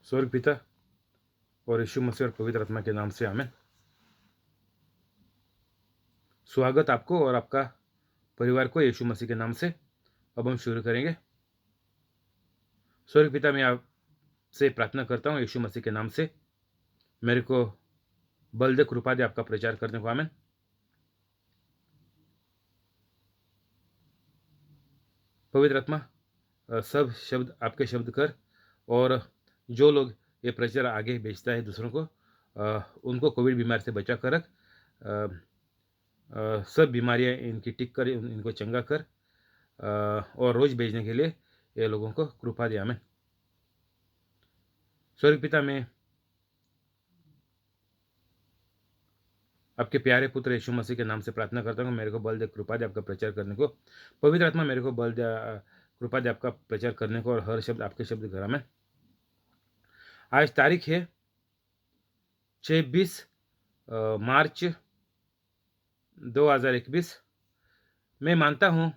स्वर्ग पिता और यीशु मसीह और पवित्र आत्मा के नाम से आमेन। स्वागत आपको और आपका परिवार को यीशु मसीह के नाम से। अब हम शुरू करेंगे। स्वर्ग पिता, मैं आपसे प्रार्थना करता हूँ यीशु मसीह के नाम से, मेरे को बल दे, कृपा दे आपका प्रचार करने को। आमेन। पवित्र आत्मा, सब शब्द आपके शब्द कर, और जो लोग ये प्रचार आगे भेजता है दूसरों को, उनको कोविड बीमारी से बचा कर रख। सब बीमारियां इनकी टिक कर, इनको चंगा कर, और रोज भेजने के लिए ये लोगों को कृपा दे। आमेन। स्वर्ग पिता, मैं आपके प्यारे पुत्र यीशु मसीह के नाम से प्रार्थना करता हूँ, मेरे को बल दे, कृपा दे आपका प्रचार करने को। पवित्र आत्मा, मेरे को बल दे, कृपा दे आपका प्रचार करने को, और हर शब्द आपके शब्द घर में। आज तारीख है 26 मार्च 2021। मैं मानता हूँ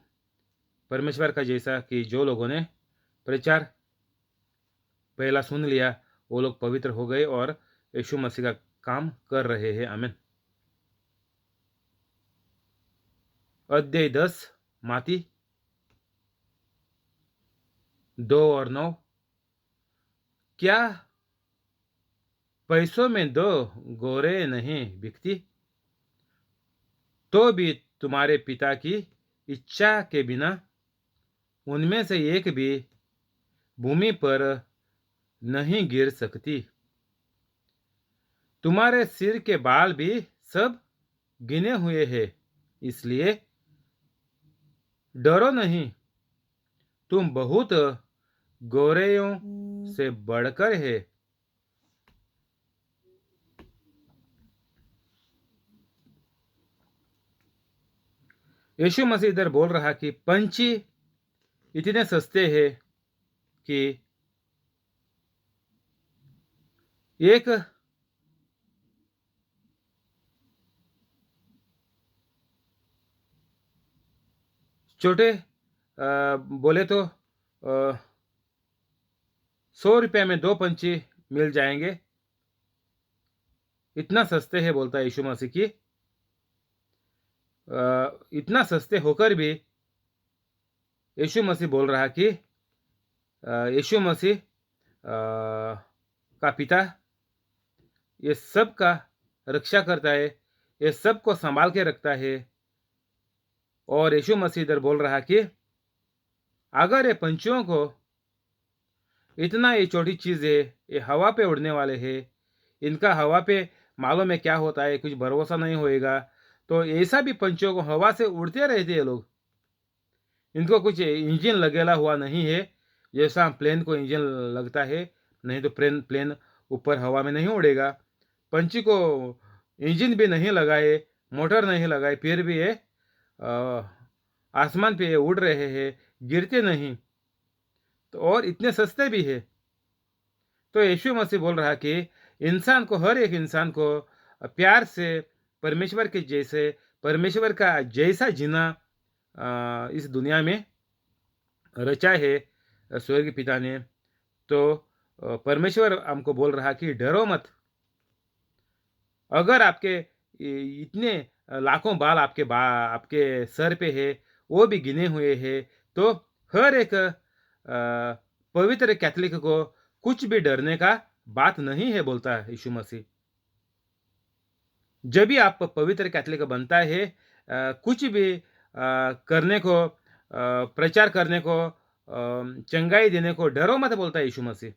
परमेश्वर का जैसा कि जो लोगों ने प्रचार पहला सुन लिया वो लोग पवित्र हो गए और यीशु मसीह का काम कर रहे हैं। आमीन। अध्याय 10 माती 2 और 9। क्या पैसों में 2 गोरे नहीं बिकती? तो भी तुम्हारे पिता की इच्छा के बिना उनमें से एक भी भूमि पर नहीं गिर सकती। तुम्हारे सिर के बाल भी सब गिने हुए हैं, इसलिए डरो नहीं, तुम बहुत गोरेयों से बढ़कर है। यीशु मसीह इधर बोल रहा कि पंछी इतने सस्ते हैं कि एक छोटे बोले तो 100 रुपये में 2 पंछी मिल जाएंगे। इतना सस्ते है, बोलता है यीशु मसीह की। इतना सस्ते होकर भी यीशु मसीह बोल रहा कि यीशु मसीह का पिता ये सब का रक्षा करता है, ये सब को संभाल के रखता है। और यीशु मसीह इधर बोल रहा कि अगर ये पंछियों को इतना ये छोटी चीज़ है, ये हवा पे उड़ने वाले हैं, इनका हवा पे मालूम है क्या होता है, कुछ भरोसा नहीं होएगा, तो ऐसा भी पंछियों को हवा से उड़ते रहते हैं लोग। इनको कुछ इंजन लगेला हुआ नहीं है, जैसा प्लेन को इंजन लगता है। नहीं तो प्लेन प्लेन ऊपर हवा में नहीं उड़ेगा। पंछी को इंजन भी नहीं लगाए, मोटर नहीं लगाए, फिर भी ये आसमान पे ये उड़ रहे हैं, गिरते नहीं, तो और इतने सस्ते भी है। तो यीशु मसीह बोल रहा कि इंसान को, हर एक इंसान को प्यार से परमेश्वर के जैसे, परमेश्वर का जैसा जीना इस दुनिया में रचा है स्वर्गीय पिता ने। तो परमेश्वर हमको बोल रहा कि डरो मत। अगर आपके इतने लाखों बाल आपके सर पे है, वो भी गिने हुए हैं, तो हर एक पवित्र कैथोलिक को कुछ भी डरने का बात नहीं है, बोलता है यीशु मसीह। जब भी आप पवित्र कैथोलिक बनता है, कुछ भी करने को, प्रचार करने को, चंगाई देने को डरो मत, बोलता है यीशु मसीह।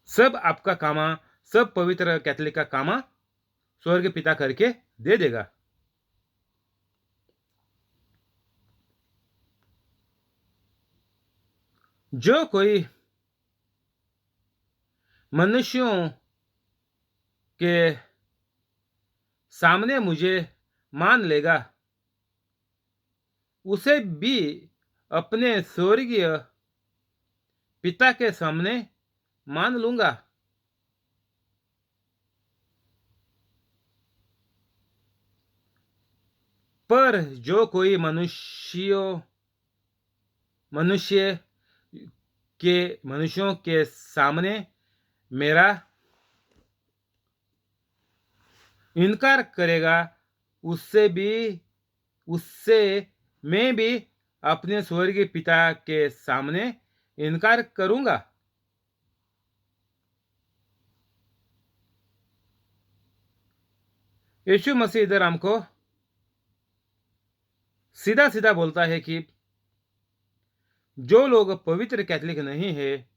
सब आपका कामा, सब पवित्र कैथोलिक का कामा स्वर्ग पिता करके दे देगा। जो कोई मनुष्यों के सामने मुझे मान लेगा, उसे भी अपने स्वर्गीय पिता के सामने मान लूंगा। पर जो कोई मनुष्य के मनुष्यों के सामने मेरा इनकार करेगा, उससे मैं भी अपने स्वर्गीय पिता के सामने इनकार करूंगा। यीशु मसीह इधर हमको सीधा सीधा बोलता है कि जो लोग पवित्र कैथोलिक नहीं है,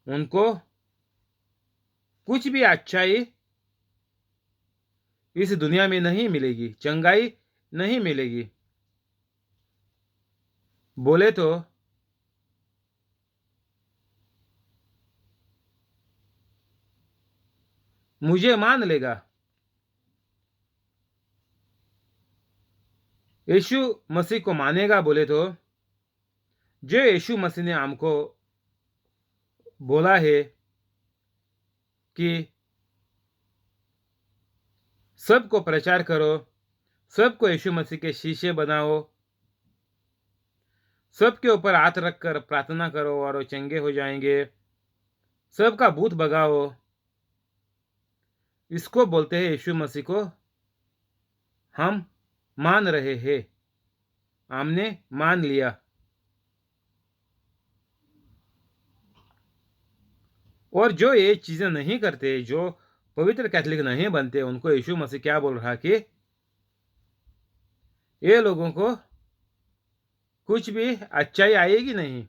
उनको कुछ भी अच्छाई इस दुनिया में नहीं मिलेगी, चंगाई नहीं मिलेगी। बोले तो मुझे मान लेगा। यीशु मसीह को मानेगा बोले तो जो यीशु मसीह ने हमको बोला है कि सबको प्रचार करो, सबको यीशु मसीह के शिष्य बनाओ, सबके ऊपर हाथ रखकर प्रार्थना करो और वो चंगे हो जाएंगे, सबका भूत भगाओ, इसको बोलते हैं यीशु मसीह को हम मान रहे हैं, हमने मान लिया। और जो ये चीजें नहीं करते, जो पवित्र कैथोलिक नहीं बनते, उनको यीशु मसीह क्या बोल रहा कि ये लोगों को कुछ भी अच्छाई आएगी नहीं।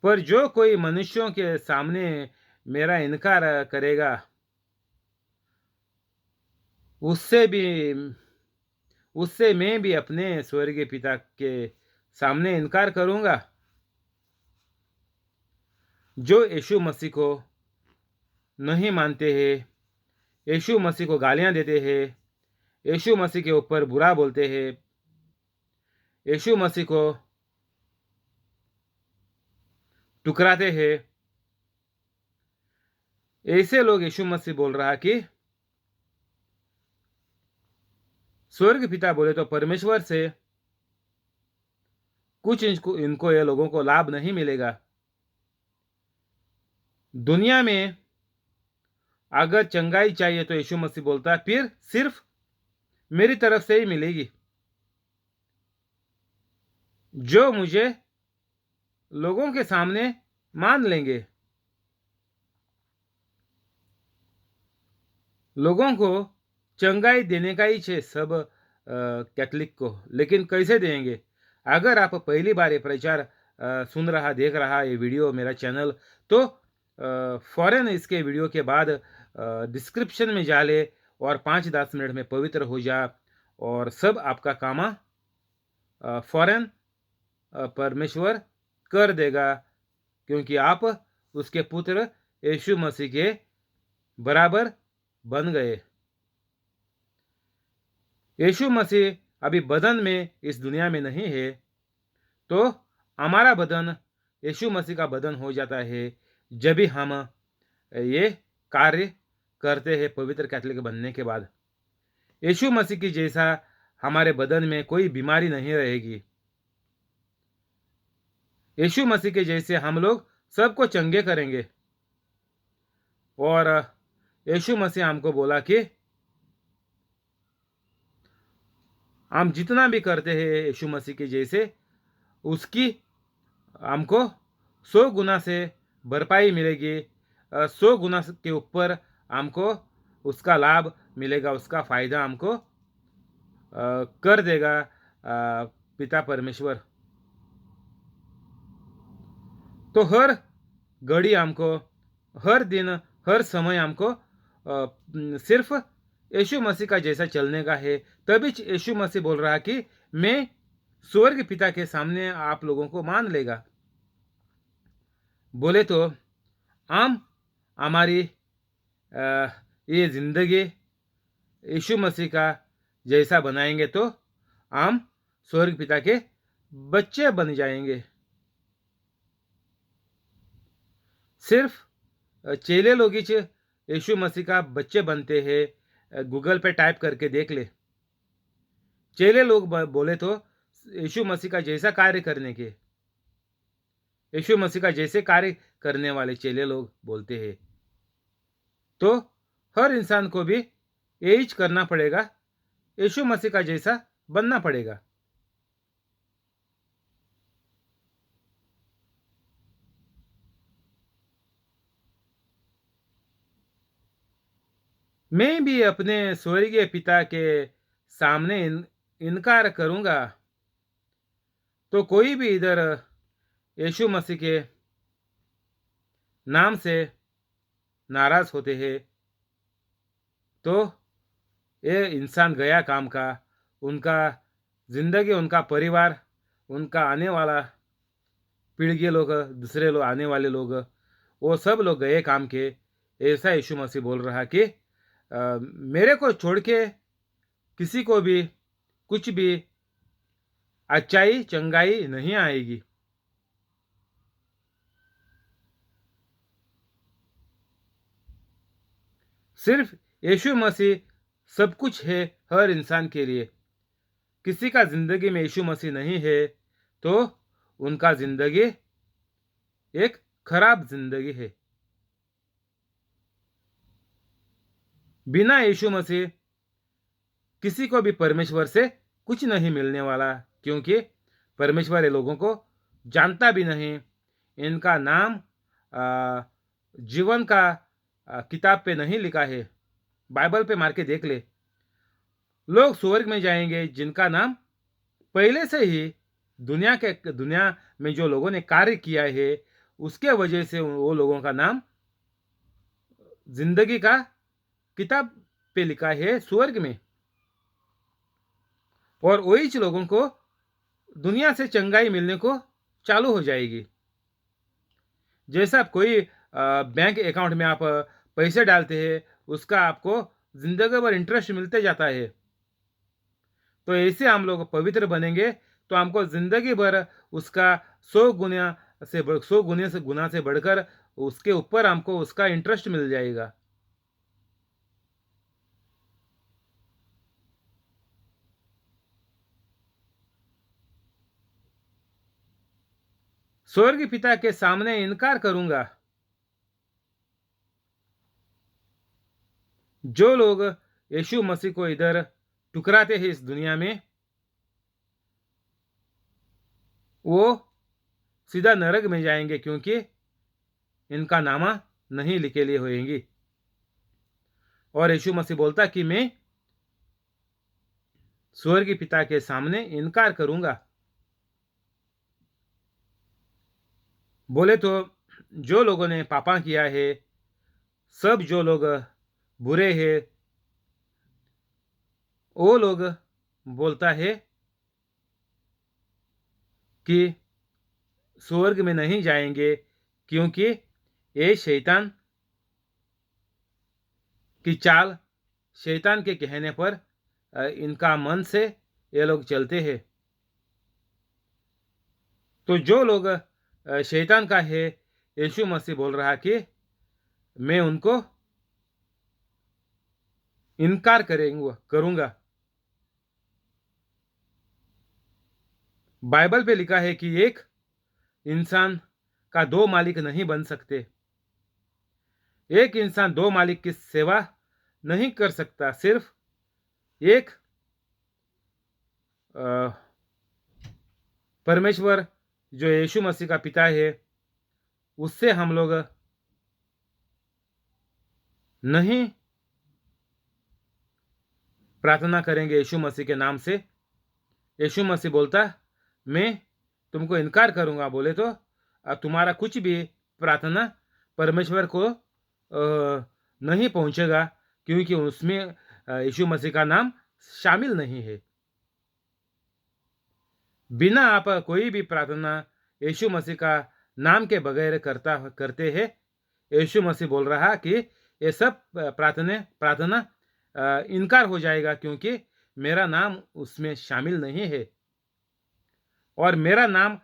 पर जो कोई मनुष्यों के सामने मेरा इनकार करेगा, उससे मैं भी अपने स्वर्गीय पिता के सामने इनकार करूंगा। जो यीशु मसीह को नहीं मानते हैं, यीशु मसीह को गालियां देते हैं, यीशु मसीह के ऊपर बुरा बोलते हैं, यीशु मसीह को टुकराते हैं, ऐसे लोग यीशु मसीह बोल रहा कि स्वर्ग पिता बोले तो परमेश्वर से कुछ इनको ये लोगों को लाभ नहीं मिलेगा। दुनिया में अगर चंगाई चाहिए तो यीशु मसीह बोलता है फिर सिर्फ मेरी तरफ से ही मिलेगी। जो मुझे लोगों के सामने मान लेंगे, लोगों को चंगाई देने का ही है सब कैथलिक को, लेकिन कैसे देंगे? अगर आप पहली बार ये प्रचार सुन रहा, देख रहा ये वीडियो, मेरा चैनल, तो फौरन इसके वीडियो के बाद डिस्क्रिप्शन में जा ले और 5-10 मिनट में पवित्र हो जा, और सब आपका काम फौरन परमेश्वर कर देगा, क्योंकि आप उसके पुत्र यीशु मसीह के बराबर बन गए। यीशु मसीह अभी बदन में इस दुनिया में नहीं है, तो हमारा बदन यीशु मसीह का बदन हो जाता है जब भी हम ये कार्य करते हैं पवित्र कैथोलिक बनने के बाद। यीशु मसीह की जैसा हमारे बदन में कोई बीमारी नहीं रहेगी। यीशु मसीह के जैसे हम लोग सबको चंगे करेंगे। और यीशु मसीह हमको बोला कि हम जितना भी करते हैं यीशु मसीह के जैसे, उसकी हमको 100 गुना से भरपाई मिलेगी, 100 गुना के ऊपर हमको उसका लाभ मिलेगा, उसका फायदा हमको कर देगा पिता परमेश्वर। तो हर घड़ी हमको, हर दिन, हर समय हमको सिर्फ यीशु मसीह का जैसा चलने का है। तभी यीशु मसीह बोल रहा कि मैं स्वर्ग पिता के सामने आप लोगों को मान लेगा। बोले तो हम हमारी ये जिंदगी यीशु मसीह का जैसा बनाएंगे तो हम स्वर्ग पिता के बच्चे बन जाएंगे। सिर्फ चेले लोग ही यीशु मसीह का बच्चे बनते हैं। गूगल पे टाइप करके देख ले। चेले लोग बोले तो यीशु मसीह का जैसा कार्य करने के, यीशु मसीह का जैसे कार्य करने वाले चेले लोग बोलते हैं, तो हर इंसान को भी यही करना पड़ेगा, यीशु मसीह का जैसा बनना पड़ेगा। मैं भी अपने स्वर्गीय पिता के सामने इनकार करूंगा, तो कोई भी इधर यीशु मसीह के नाम से नाराज होते हैं, तो ये इंसान गया काम का, उनका जिंदगी, उनका परिवार, उनका आने वाला पीढ़ी लोग, दूसरे लोग, आने वाले लोग, वो सब लोग गए काम के। ऐसा यीशु मसीह बोल रहा कि मेरे को छोड़ के किसी को भी कुछ भी अच्छाई चंगाई नहीं आएगी। सिर्फ यीशु मसीह सब कुछ है हर इंसान के लिए। किसी का जिंदगी में यीशु मसीह नहीं है तो उनका जिंदगी एक खराब जिंदगी है। बिना यीशु मसीह किसी को भी परमेश्वर से कुछ नहीं मिलने वाला, क्योंकि परमेश्वर ये लोगों को जानता भी नहीं। इनका नाम जीवन का किताब पे नहीं लिखा है। बाइबल पे मार के देख ले, लोग स्वर्ग में जाएंगे जिनका नाम पहले से ही दुनिया में जो लोगों ने कार्य किया है उसके वजह से वो लोगों का नाम जिंदगी का किताब पे लिखा है स्वर्ग में। और वही लोगों को दुनिया से चंगाई मिलने को चालू हो जाएगी। जैसा कोई बैंक अकाउंट में आप पैसे डालते हैं, उसका आपको जिंदगी भर इंटरेस्ट मिलते जाता है। तो ऐसे हम लोग पवित्र बनेंगे तो हमको जिंदगी भर उसका 100 गुना से बढ़कर उसके ऊपर हमको उसका इंटरेस्ट मिल जाएगा। स्वर्ग पिता के सामने इनकार करूंगा। जो लोग यीशु मसीह को इधर टुकराते हैं इस दुनिया में, वो सीधा नरक में जाएंगे, क्योंकि इनका नामा नहीं लिखे लिए होएंगी। और यीशु मसीह बोलता कि मैं स्वर्गीय पिता के सामने इनकार करूंगा। बोले तो जो लोगों ने पापा किया है, सब जो लोग बुरे हैं, वो लोग बोलता है कि स्वर्ग में नहीं जाएंगे, क्योंकि ये शैतान की चाल, शैतान के कहने पर इनका मन से ये लोग चलते हैं। तो जो लोग शैतान का है, यीशु मसीह बोल रहा कि मैं उनको इनकार करूंगा। बाइबल पे लिखा है कि एक इंसान का दो मालिक नहीं बन सकते। एक इंसान दो मालिक की सेवा नहीं कर सकता। सिर्फ एक परमेश्वर जो यीशु मसीह का पिता है, उससे हम लोग नहीं प्रार्थना करेंगे यीशु मसीह के नाम से। यीशु मसीह बोलता मैं तुमको इनकार करूंगा, बोले तो तुम्हारा कुछ भी प्रार्थना परमेश्वर को नहीं पहुंचेगा, क्योंकि उसमें यीशु मसीह का नाम शामिल नहीं है। बिना आप कोई भी प्रार्थना यीशु मसीह का नाम के बगैर करते हैं, यीशु मसीह बोल रहा कि ये सब प्रार्थना इनकार हो जाएगा, क्योंकि मेरा नाम उसमें शामिल नहीं है। और मेरा नाम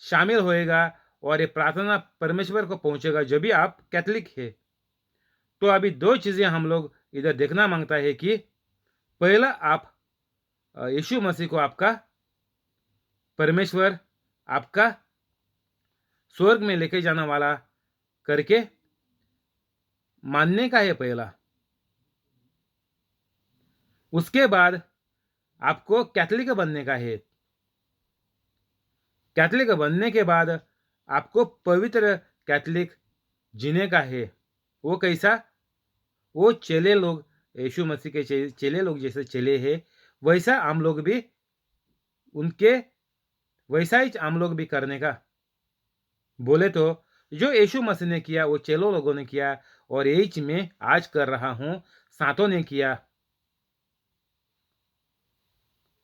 शामिल होएगा और ये प्रार्थना परमेश्वर को पहुंचेगा जब भी आप कैथलिक है। तो अभी दो चीजें हम लोग इधर देखना मांगता है कि पहला आप यीशु मसीह को आपका परमेश्वर आपका स्वर्ग में लेके जाने वाला करके मानने का है पहला। उसके बाद आपको कैथलिक बनने का है। कैथलिक बनने के बाद आपको पवित्र कैथलिक जीने का है। वो कैसा? वो चेले लोग, यीशु मसीह के चेले लोग जैसे चले हैं, वैसा हम लोग भी उनके वैसा ही हम लोग भी करने का। बोले तो जो यीशु मसीह ने किया वो चेलो लोगों ने किया, और यही मैं आज कर रहा हूं, सातों ने किया।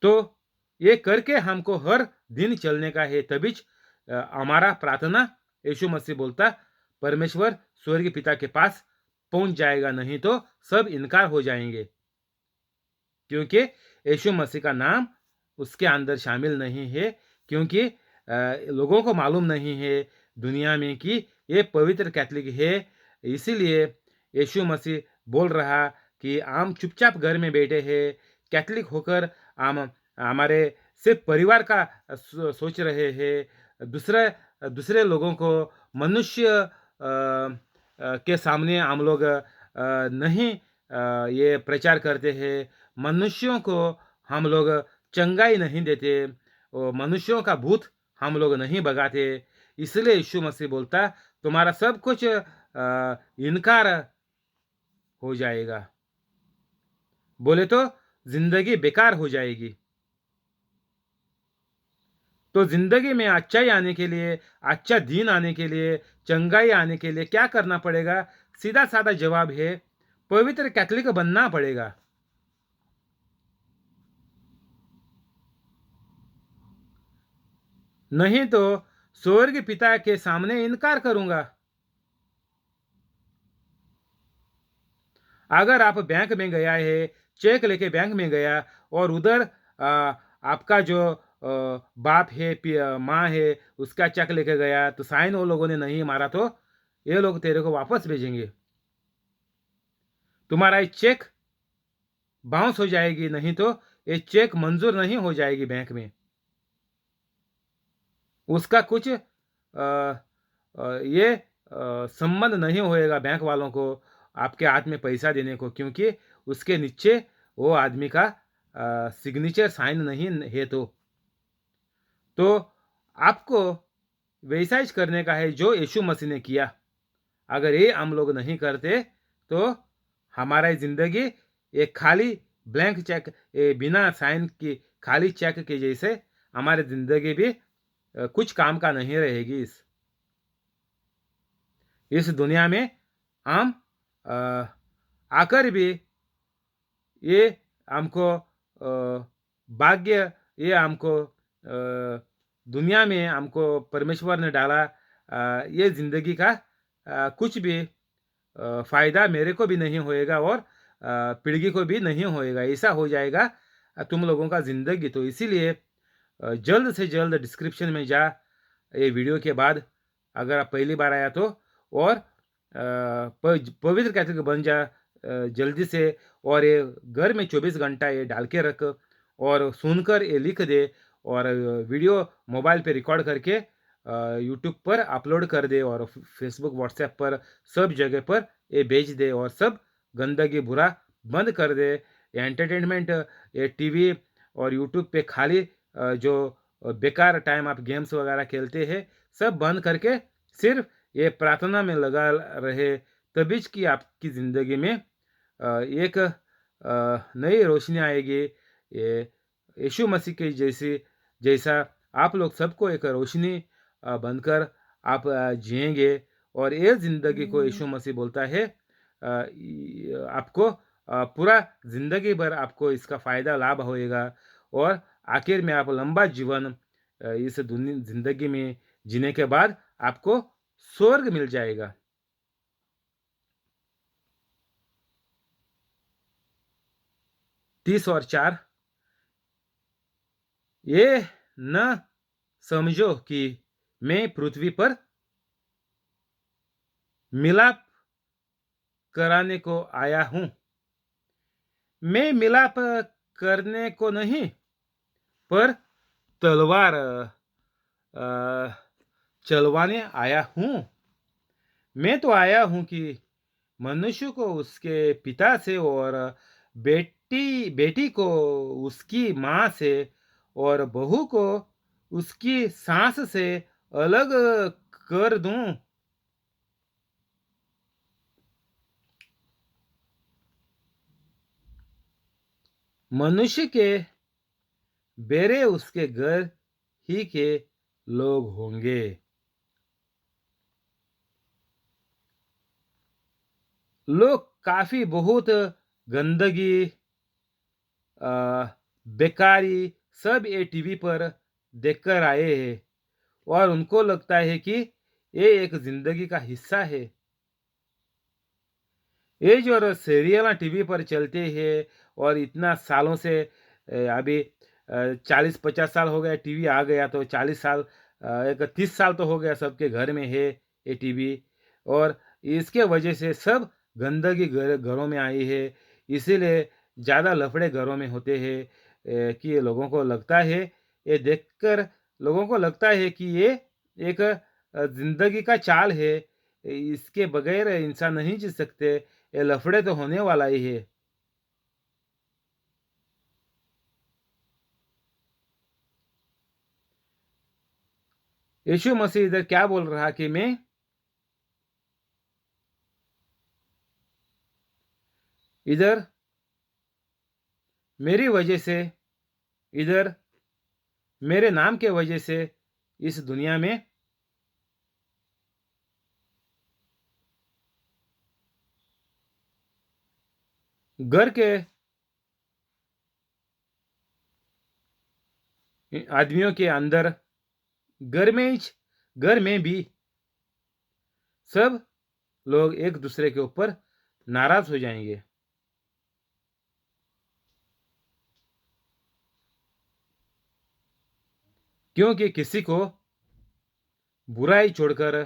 तो ये करके हमको हर दिन चलने का है, तभी हमारा प्रार्थना यीशु मसीह बोलता परमेश्वर स्वर्गीय पिता के पास पहुंच जाएगा, नहीं तो सब इनकार हो जाएंगे, क्योंकि यीशु मसीह का नाम उसके अंदर शामिल नहीं है। क्योंकि लोगों को मालूम नहीं है दुनिया में कि ये पवित्र कैथलिक है। इसीलिए यीशु मसीह बोल रहा कि हम चुपचाप घर में बैठे हैं, कैथलिक होकर हम हमारे सिर्फ परिवार का सोच रहे हैं, दूसरे दूसरे लोगों को मनुष्य के सामने हम लोग नहीं ये प्रचार करते हैं। मनुष्यों को हम लोग चंगाई नहीं देते, और मनुष्यों का भूत हम लोग नहीं भगाते। इसलिए यीशु मसीह बोलता तुम्हारा सब कुछ इनकार हो जाएगा, बोले तो जिंदगी बेकार हो जाएगी। तो जिंदगी में अच्छाई आने के लिए, अच्छा दिन आने के लिए, चंगाई आने के लिए क्या करना पड़ेगा? सीधा साधा जवाब है, पवित्र कैथलिक बनना पड़ेगा। नहीं तो स्वर्ग पिता के सामने इनकार करूंगा। अगर आप बैंक में गया है, चेक लेके बैंक में गया, और उधर आपका जो बाप है, माँ है, उसका चेक लेके गया, तो साइन वो लोगों ने नहीं मारा, तो ये लोग तेरे को वापस भेजेंगे। तुम्हारा ये चेक बाउंस हो जाएगी, नहीं तो ये चेक मंजूर नहीं हो जाएगी बैंक में। उसका कुछ ये संबंध नहीं होएगा बैंक वालों को आपके हाथ में पैसा देने को, क्योंकि उसके नीचे वो आदमी का सिग्नेचर साइन नहीं है। तो आपको वैसा ही करने का है जो यीशु मसीह ने किया। अगर ये हम लोग नहीं करते तो हमारा जिंदगी एक खाली ब्लैंक चेक, बिना साइन की खाली चेक के जैसे हमारी जिंदगी भी कुछ काम का नहीं रहेगी। इस दुनिया में हम आकर भी ये हमको भाग्य, ये हमको दुनिया में हमको परमेश्वर ने डाला, ये जिंदगी का कुछ भी फायदा मेरे को भी नहीं होएगा, और पीढ़ी को भी नहीं होएगा। ऐसा हो जाएगा तुम लोगों का जिंदगी। तो इसीलिए जल्द से जल्द डिस्क्रिप्शन में जा, ये वीडियो के बाद अगर आप पहली बार आया तो, और पवित्र कैथलिक बन जा जल्दी से, और ये घर में 24 घंटा ये डाल के रख, और सुनकर ये लिख दे, और वीडियो मोबाइल पे रिकॉर्ड करके यूट्यूब पर अपलोड कर दे, और फेसबुक व्हाट्सएप पर सब जगह पर ये भेज दे, और सब गंदगी बुरा बंद कर दे। ये एंटरटेनमेंट, ये टीवी और यूट्यूब पे खाली जो बेकार टाइम आप गेम्स वगैरह खेलते हैं, सब बंद करके सिर्फ ये प्रार्थना में लगा रहे, तभी की आपकी ज़िंदगी में एक नई रोशनी आएगी। ये यीशु मसीह की जैसा आप लोग सबको एक रोशनी बनकर आप जिएंगे, और ये ज़िंदगी को यीशु मसीह बोलता है आपको पूरा ज़िंदगी भर आपको इसका फ़ायदा लाभ होएगा, और आखिर में आप लंबा जीवन इस ज़िंदगी में जीने के बाद आपको स्वर्ग मिल जाएगा। तीस और 4, ये न समझो कि मैं पृथ्वी पर मिलाप कराने को आया हूं। मैं मिलाप करने को नहीं, पर तलवार अ, चलवाने आया हूँ। मैं तो आया हूँ कि मनुष्य को उसके पिता से और बेटी बेटी को उसकी माँ से और बहू को उसकी सास से अलग कर दूं। मनुष्य के बेरे उसके घर ही के लोग होंगे। लोग काफी बहुत गंदगी अ, बेकारी सब ये टीवी पर देखकर आए हैं और उनको लगता है कि ये एक जिंदगी का हिस्सा है। ये जो सीरियल टीवी पर चलते हैं और इतना सालों से अभी 40-50 साल हो गया टीवी आ गया तो 40 साल एक 30 साल तो हो गया सबके घर में है ये टीवी। और इसके वजह से सब गंदगी घरों में आई है। इसीलिए ज़्यादा लफड़े घरों में होते हैं। कि लोगों को लगता है ये देखकर लोगों को लगता है कि ये एक जिंदगी का चाल है। इसके बगैर इंसान नहीं जी सकते। ये लफड़े तो होने वाला ही है। यीशु मसीह इधर क्या बोल रहा कि मैं इधर मेरी वजह से इधर मेरे नाम के वजह से इस दुनिया में घर के आदमियों के अंदर घर में घर में भी सब लोग एक दूसरे के ऊपर नाराज हो जाएंगे। क्योंकि किसी को बुराई छोड़कर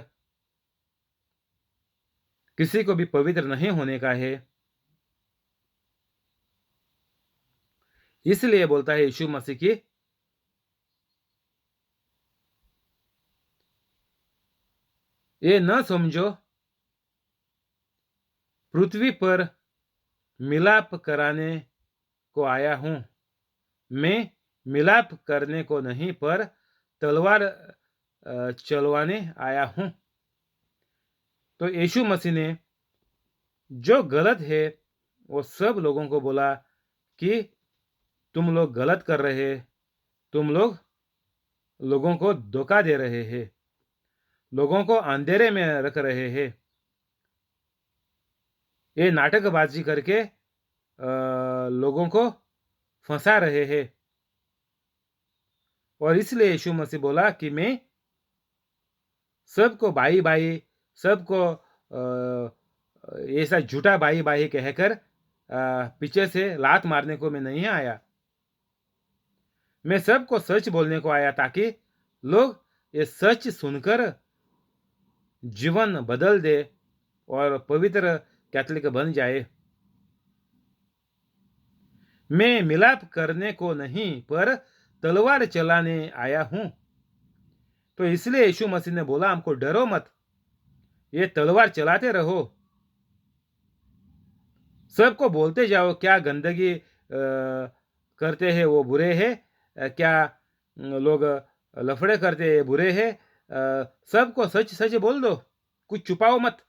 किसी को भी पवित्र नहीं होने का है। इसलिए बोलता है यीशु मसीह की ये न समझो पृथ्वी पर मिलाप कराने को आया हूं। मैं मिलाप करने को नहीं पर तलवार चलवाने आया हूं। तो यीशु मसीह ने जो गलत है वो सब लोगों को बोला कि तुम लोग गलत कर रहे। तुम लोग लोगों को धोखा दे रहे हैं। लोगों को अंधेरे में रख रहे हैं। ये नाटकबाजी करके लोगों को फंसा रहे हैं। और इसलिए यीशु मसीह बोला कि मैं सबको भाई भाई सबको ऐसा झूठा भाई भाई कहकर पीछे से लात मारने को मैं नहीं आया। मैं सबको सच बोलने को आया ताकि लोग ये सच सुनकर जीवन बदल दे और पवित्र कैथोलिक बन जाए। मैं मिलाप करने को नहीं पर तलवार चलाने आया हूं। तो इसलिए यीशु मसीह ने बोला हमको डरो मत। ये तलवार चलाते रहो। सबको बोलते जाओ क्या गंदगी करते हैं वो बुरे हैं। क्या लोग लफड़े करते हैं बुरे हैं। सबको सच सच बोल दो। कुछ छुपाओ मत।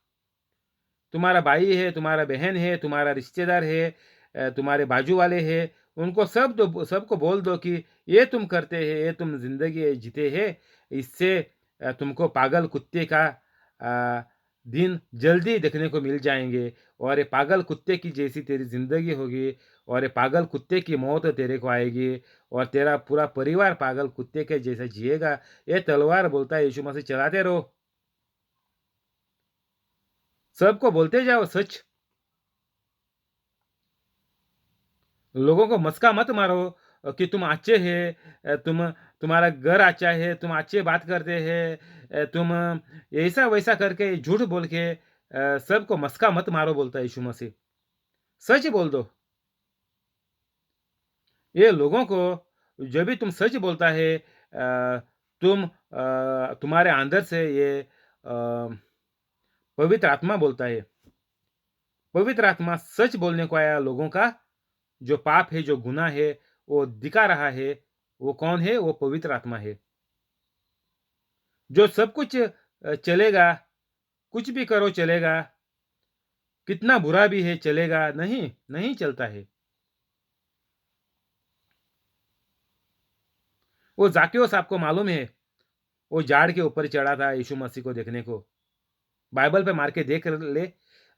तुम्हारा भाई है तुम्हारा बहन है तुम्हारा रिश्तेदार है तुम्हारे बाजू वाले हैं उनको सबको बोल दो कि ये तुम करते हैं ये तुम जिंदगी जीते हैं। इससे तुमको पागल कुत्ते का अ, दिन जल्दी देखने को मिल जाएंगे। और ये पागल कुत्ते की जैसी तेरी जिंदगी होगी और ये पागल कुत्ते की मौत तेरे को आएगी और तेरा पूरा परिवार पागल कुत्ते के जैसा जिएगा। ये तलवार बोलता है यीशु मसीह चलाते रहो। सबको बोलते जाओ सच। लोगों को मस्का मत मारो कि तुम अच्छे हैं। तुम्हारा घर अच्छा है तुम अच्छे बात करते हैं। तुम ऐसा वैसा करके झूठ बोल के सबको मस्का मत मारो बोलता है यीशु मसीह। सच बोल दो। ये लोगों को जब भी तुम सच बोलता है तुम्हारे अंदर से ये पवित्र आत्मा बोलता है। पवित्र आत्मा सच बोलने को आया लोगों का। जो पाप है, जो गुनाह है, वो दिखा रहा है। वो कौन है? वो पवित्र आत्मा है। जो सब कुछ चलेगा, कुछ भी करो चलेगा, कितना बुरा भी है चलेगा, नहीं, नहीं चलता है। वो ज़ाकेउस, आपको मालूम है, वो झाड़ के ऊपर चढ़ा था यीशु मसीह को देखने को। बाइबल पे मार के देख ले,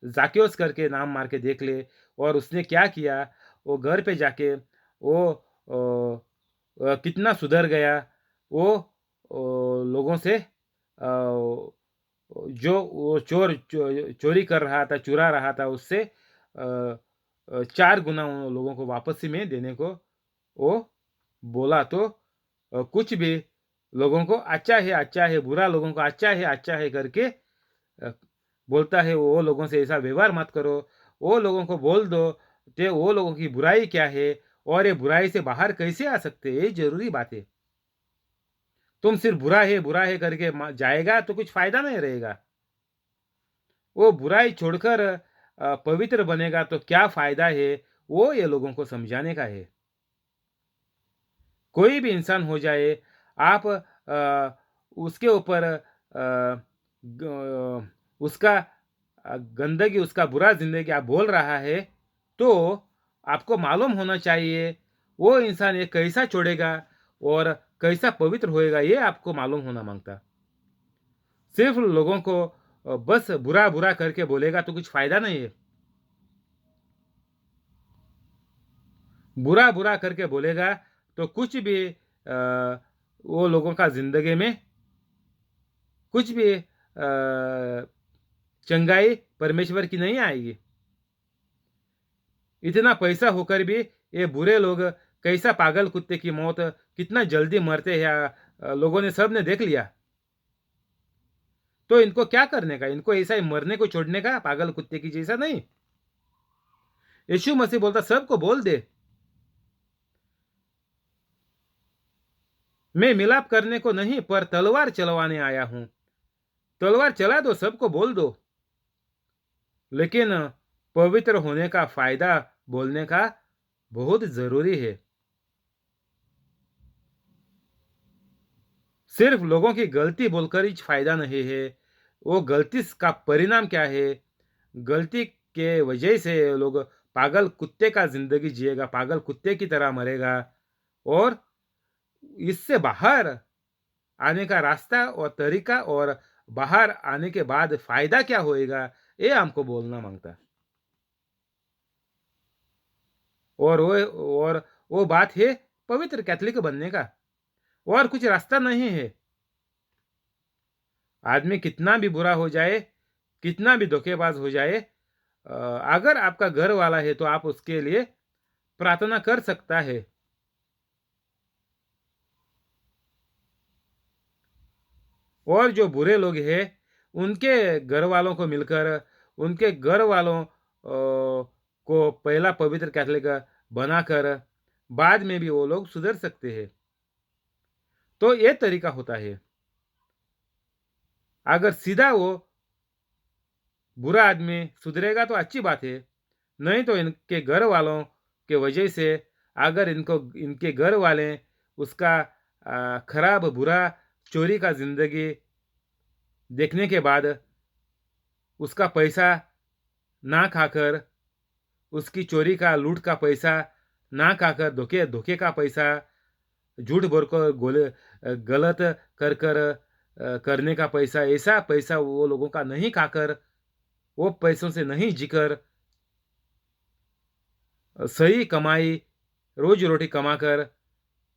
ज़ाकेउस करके नाम मार के देख ले। और उसने क्या किया? वो घर पे जाके वो कितना सुधर गया। वो लोगों से जो वो चोरी कर रहा था, चुरा रहा था, उससे 4 गुना उन लोगों को वापसी में देने को वो बोला। तो कुछ भी लोगों को अच्छा है, बुरा लोगों को अच्छा है करके बोलता है। वो लोगों से ऐसा व्यवहार मत करो। वो लोगों को बोल दो कि वो लोगों की बुराई क्या है और ये बुराई से बाहर कैसे आ सकते हैं। ये जरूरी बात है। तुम सिर्फ बुरा है करके जाएगा तो कुछ फायदा नहीं रहेगा। वो बुराई छोड़कर पवित्र बनेगा तो क्या फायदा है, वो ये लोगों को समझाने का है। कोई भी इंसान हो जाए, आप उसके ऊपर उसका गंदगी, उसका बुरा जिंदगी आप बोल रहा है, तो आपको मालूम होना चाहिए वो इंसान ये कैसा छोड़ेगा और कैसा पवित्र होएगा। ये आपको मालूम होना मांगता। सिर्फ लोगों को बस बुरा बुरा करके बोलेगा तो कुछ फायदा नहीं है। बुरा बुरा करके बोलेगा तो कुछ भी वो लोगों का जिंदगी में कुछ भी चंगाई परमेश्वर की नहीं आएगी। इतना पैसा होकर भी ये बुरे लोग कैसा पागल कुत्ते की मौत कितना जल्दी मरते हैं, लोगों ने सब ने देख लिया। तो इनको क्या करने का? इनको ऐसा ही मरने को छोड़ने का, पागल कुत्ते की जैसा नहीं। यीशु मसीह बोलता सबको बोल दे, मैं मिलाप करने को नहीं पर तलवार चलवाने आया हूं। तलवार चला दो, सबको बोल दो, लेकिन पवित्र होने का फायदा बोलने का बहुत जरूरी है। सिर्फ लोगों की गलती बोलकर ही फायदा नहीं है। वो गलती का परिणाम क्या है? गलती के वजह से लोग पागल कुत्ते का जिंदगी जिएगा, पागल कुत्ते की तरह मरेगा। और इससे बाहर आने का रास्ता और तरीका और बाहर आने के बाद फायदा क्या होएगा, ये हमको बोलना मांगता। और वो बात है पवित्र कैथलिक बनने का। और कुछ रास्ता नहीं है। आदमी कितना भी बुरा हो जाए, कितना भी धोखेबाज हो जाए, अगर आपका घर वाला है तो आप उसके लिए प्रार्थना कर सकता है। और जो बुरे लोग हैं, उनके घर वालों को मिलकर, उनके घर वालों को पहला पवित्र कैथलिक बनाकर बाद में भी वो लोग सुधर सकते हैं। तो ये तरीका होता है। अगर सीधा वो बुरा आदमी सुधरेगा तो अच्छी बात है, नहीं तो इनके घर वालों के वजह से, अगर इनके घर वाले उसका खराब बुरा चोरी का जिंदगी देखने के बाद उसका पैसा ना खाकर, उसकी चोरी का लूट का पैसा ना खाकर, धोखे धोखे का पैसा, झूठ बोल कर गलत कर कर करने का पैसा, ऐसा पैसा वो लोगों का नहीं खाकर, वो पैसों से नहीं जीकर, सही कमाई, रोज रोटी कमाकर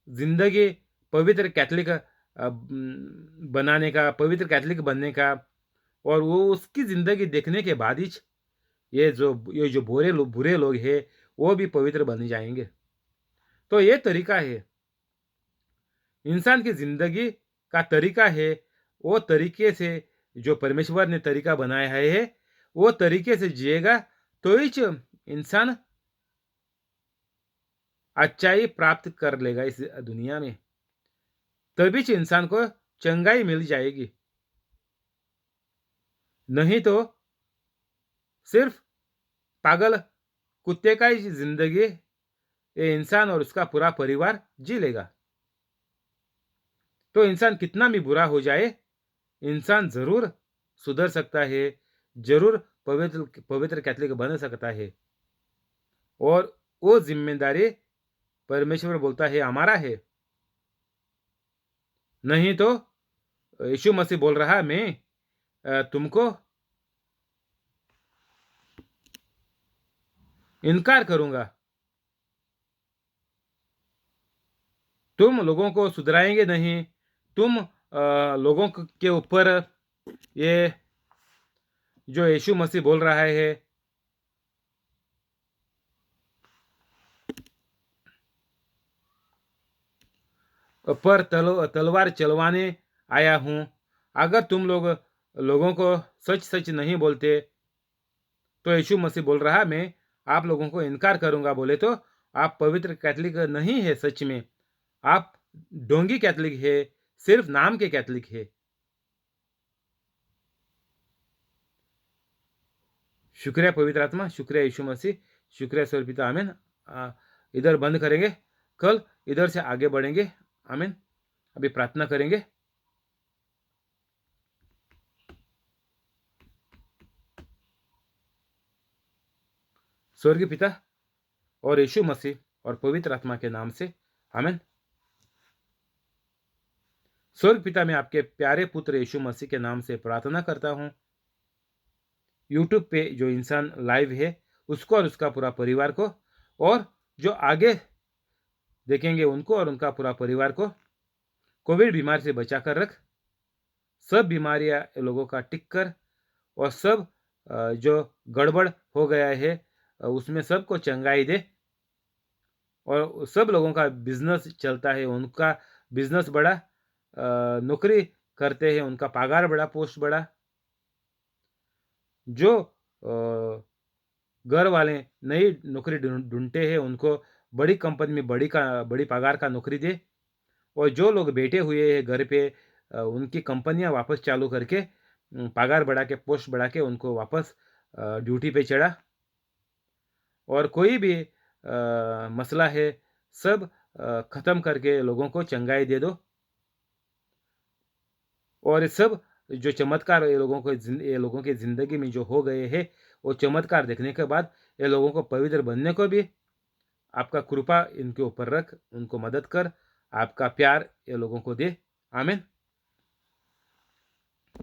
जिंदगी पवित्र कैथलिक बनाने का, पवित्र कैथलिक बनने का। और वो उसकी जिंदगी देखने के बाद ही ये जो बुरे लोग हैं, वो भी पवित्र बन जाएंगे। तो ये तरीका है, इंसान की जिंदगी का तरीका है। वो तरीके से जो परमेश्वर ने तरीका बनाया है, वो तरीके से जिएगा तो ही इंसान अच्छाई प्राप्त कर लेगा इस दुनिया में। तभी इंसान को चंगाई मिल जाएगी, नहीं तो सिर्फ पागल कुत्ते का ही जिंदगी ये इंसान और उसका पूरा परिवार जी लेगा। तो इंसान कितना भी बुरा हो जाए, इंसान जरूर सुधर सकता है, जरूर पवित्र पवित्र कैथोलिक बन सकता है। और वो जिम्मेदारी परमेश्वर बोलता है हमारा है, नहीं तो यीशु मसीह बोल रहा मैं तुमको इनकार करूंगा, तुम लोगों को सुधराएंगे नहीं, तुम लोगों के ऊपर ये जो यीशु मसीह बोल रहा है पर तलवार चलवाने आया हूं। अगर तुम लोगों को सच सच नहीं बोलते तो यीशु मसीह बोल रहा मैं आप लोगों को इनकार करूंगा, बोले तो आप पवित्र कैथोलिक नहीं है, सच में आप ढोंगी कैथोलिक है, सिर्फ नाम के कैथोलिक है। शुक्रिया पवित्र आत्मा, शुक्रिया यीशु मसीह, शुक्रिया स्वर पिता, आमीन। इधर बंद करेंगे, कल इधर से आगे बढ़ेंगे, आमीन। अभी प्रार्थना करेंगे। स्वर्गीय पिता और यीशु मसीह और पवित्र आत्मा के नाम से, आमीन। स्वर्ग पिता, मैं आपके प्यारे पुत्र यीशु मसीह के नाम से प्रार्थना करता हूं। यूट्यूब पे जो इंसान लाइव है उसको और उसका पूरा परिवार को, और जो आगे देखेंगे उनको और उनका पूरा परिवार को कोविड बीमारी से बचा कर रख, सब बीमारियां लोगों का टिक कर, और सब जो गड़बड़ हो गया है उसमें सबको चंगाई दे, और सब लोगों का बिजनेस चलता है उनका बिजनेस बड़ा, नौकरी करते हैं उनका पगार बड़ा, पोस्ट बड़ा, जो घर वाले नई नौकरी ढूंढते हैं उनको बड़ी कंपनी में बड़ी पगार का नौकरी दे, और जो लोग बैठे हुए हैं घर पे उनकी कंपनियां वापस चालू करके पगार बढ़ा के, पोस्ट बढ़ा के उनको वापस ड्यूटी पे चढ़ा, और कोई भी मसला है सब खत्म करके लोगों को चंगाई दे दो, और सब जो चमत्कार ये लोगों की जिंदगी में जो हो गए हैं वो चमत्कार देखने के बाद ये लोगों को पवित्र बनने को भी आपका कृपा इनके ऊपर रख, उनको मदद कर, आपका प्यार ये लोगों को दे, आमीन।